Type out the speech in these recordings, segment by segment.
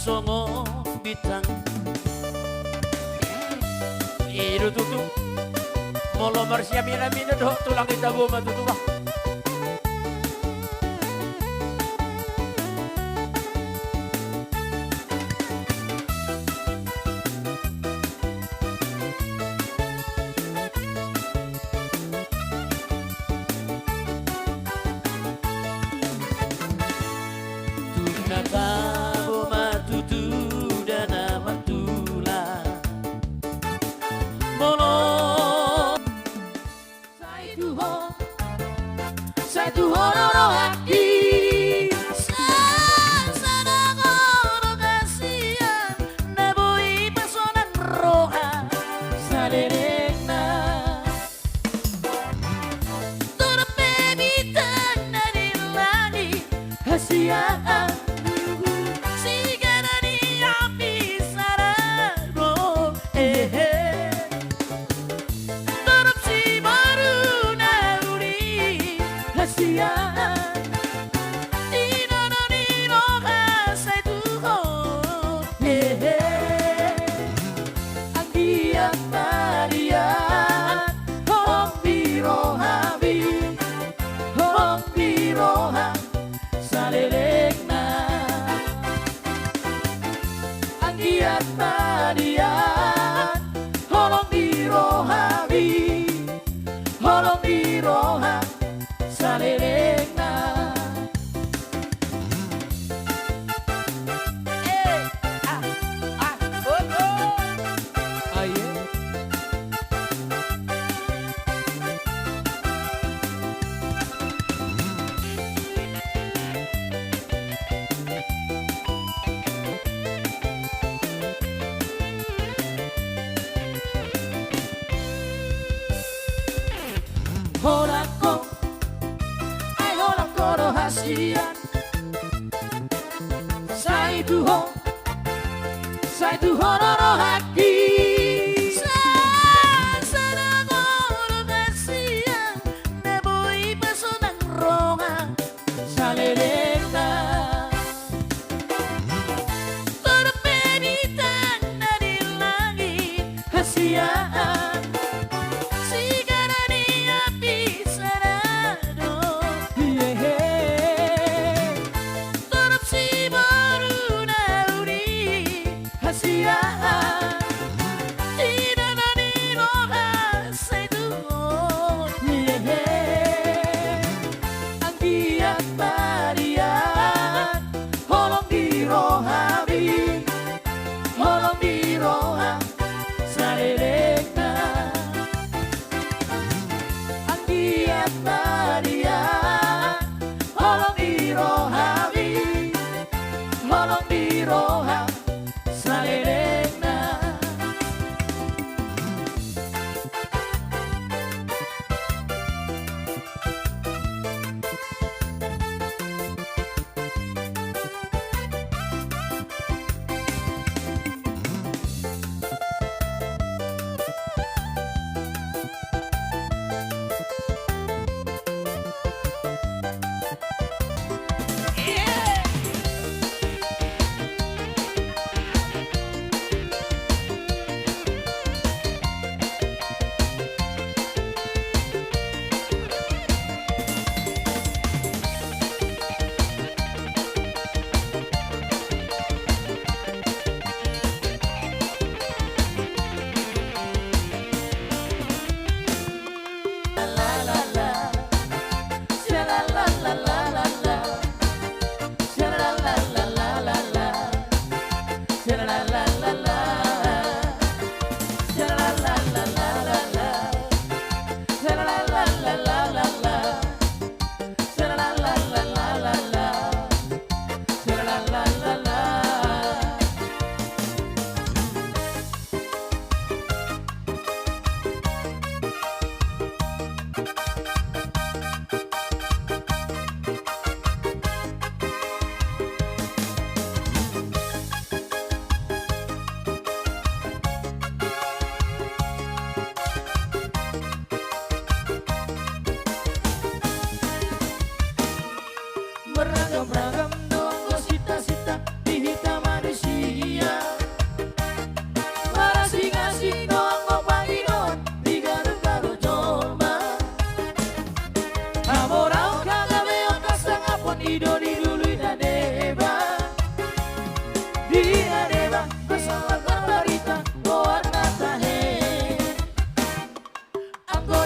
songo bitang iru tutu molo marsia mina mina do tulang kita bo matutu bah Nakabo matutu dana matula Molo Sai tu ho no haki Sana gono kasihan Naboi pasonan roha Salerena Turut bebitan dari langit Hasiaan Horako, ai horako no hasian Sai tu ho no no haki Sana gono kasihan Neboi pasonang ronga Salerena Terpebitan dari langit hasian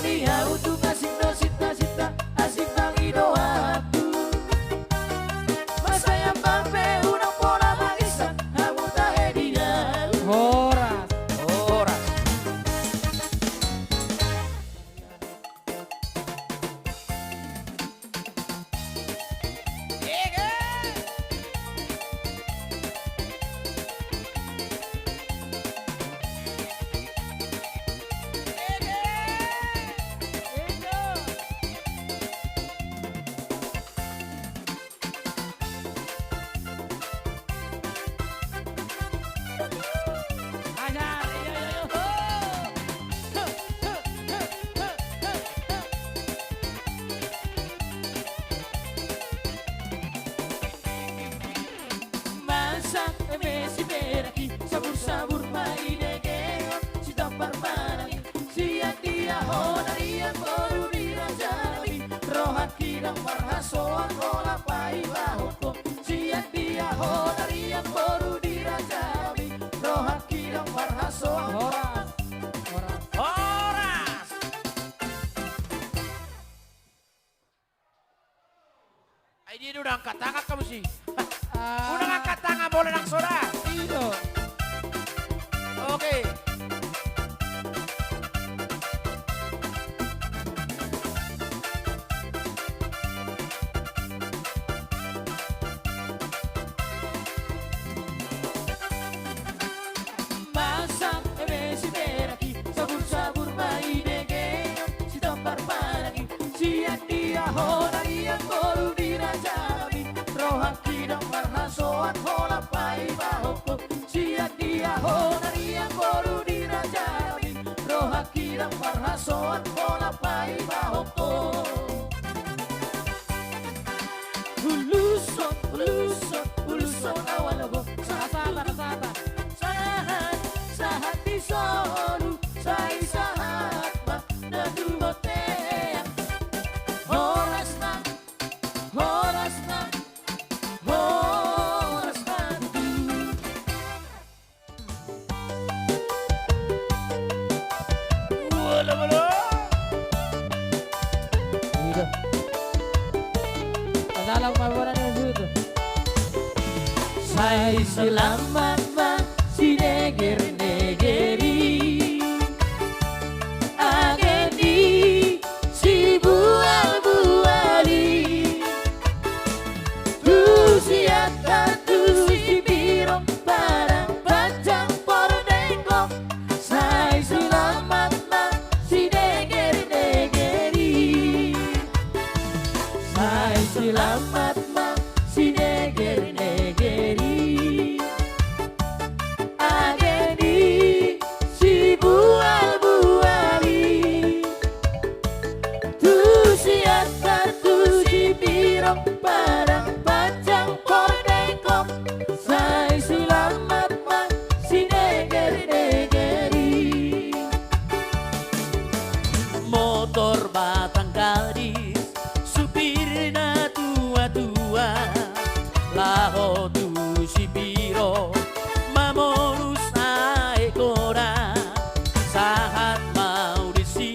dia untuk ngasih no cita-cita asik nang idoatu. Masa yang bampe unang pola magisan hamu tahe dinan. Horas. Ora. Ajar, iya. Masak emesi beraki sabur-sabur maine geon si tampar manangi siang dia honarian baru dirajami rohat kirang marhasoan rola pai bahoko siang dia honarian baru dirajami rohat kirang marhasoan Horas. Horas. Ay, di udah angkat tangan kamu sih. Udah angkat tangan boleh nang soda. Iyo. Oke. masak emesi beraki sabur-sabur maine geon si tampar manangi siang dia honarian baru dirajami rohat kirang marhasoan hola pai bahoko siang dia honarian baru dirajami rohat kirang marhasoan hola pai bahoko. Huluson awan logo Sabar. sahat di solu sai sahat ma na dumotean horas na Wala wala. Iyo. Padalang maburan yung sudo. sai selamat ma si negeri ageni si buali tu siata tu si birong parang panjang pordengkok sai selamat ma si negeri sai selamat ma si negeri ageni si buali tu siata tu si birong parang panjang pordengkok sai selamat ma si negeri. Motor batang gadis supirna tua-tua laho tu si biro mamorus aekora sahat mau disi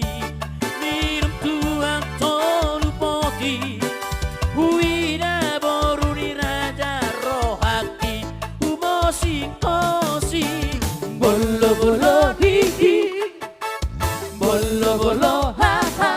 minum tuang tolu poti huida boruni raja rohaki umosi kosi bolo bolo hihi bolo bolo ha ha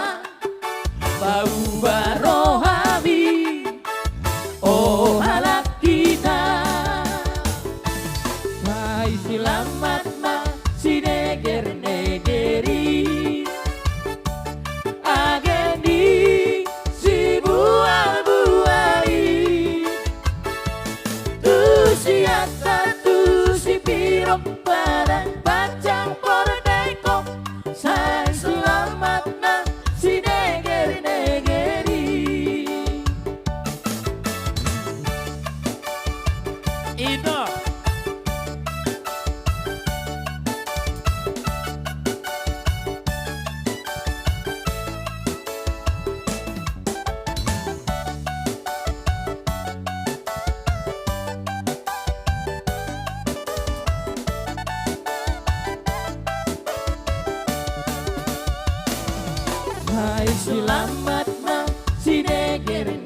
Hai selamat mang si negeri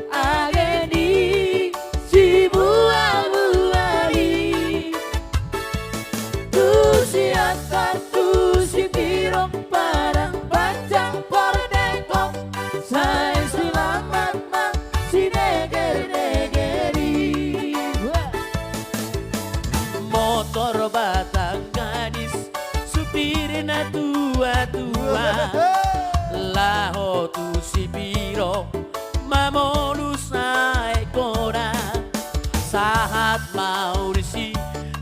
ageni si buah-buahi tu si atas tu si pirong parang panjang pordengkong. Hai selamat mang si negeri Motor batang gadis supirna tua-tua laho tu si piro mamolus naik kora saat mau disi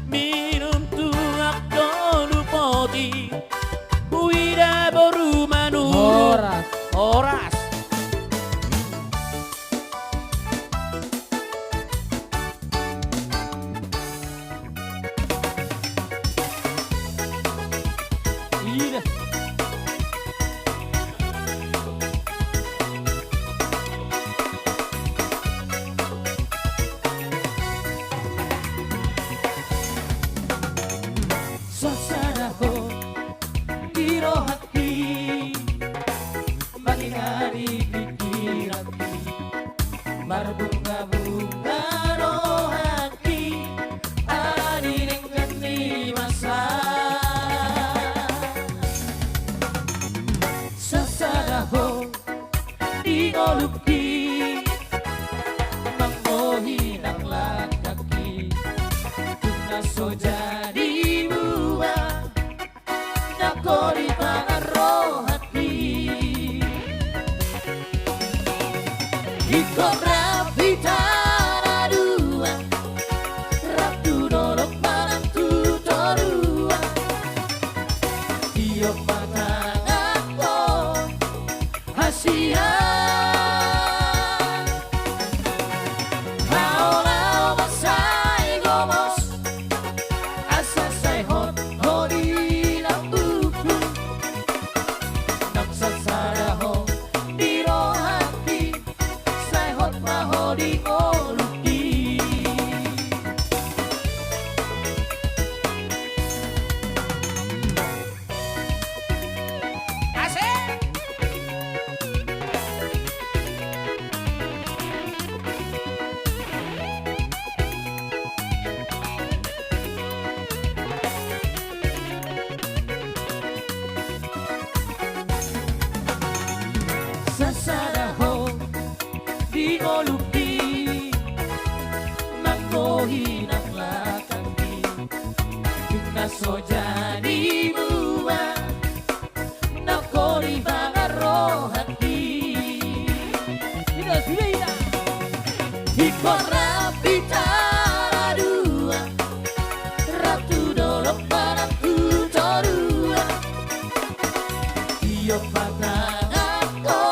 minum tuak donu poti buida boru manurun Horas. oras Iya. Sasaraho biro hati bagi hari pikiranku berbunga-bunga rohati ari dengan di masa Sasaraho ingoluki mangohi ng lakaki tuna jadi buah nakori pangarohati ikon rapitana dua ratu dolok manantu torua iyo patangako hasian Haolau masai gomos asa sai hot hodi lambuku nak sasaraho biro hati sai hot mahodi ngoluki asik Sasaraho digoluki mangohi ng lakangki yung naso jadi buah nakori bangarohati Tidak, tidak. ikon rapitana dua ratu dolok pananku torua iyo patangako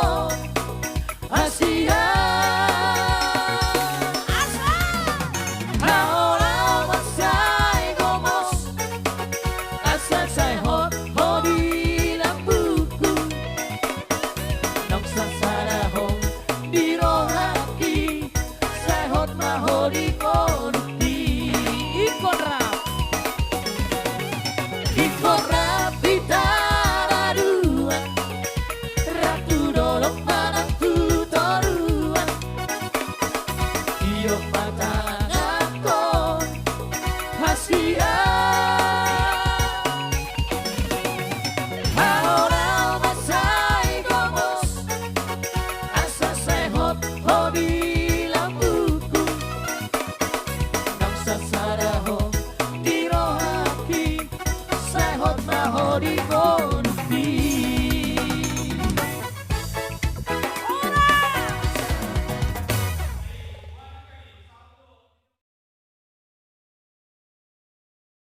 hasian Haolau masai gomos asal sai hot hodi lambuku nok sasaraho biro haki sai hot mahodi konuki Ikon rap. ikon rapitana dua ratu dolok manantu torua iyo patangako hasian Haolau masai gomos asa sai hot hodi lambuku nok sasaraho biro haki sai hot mahodi ko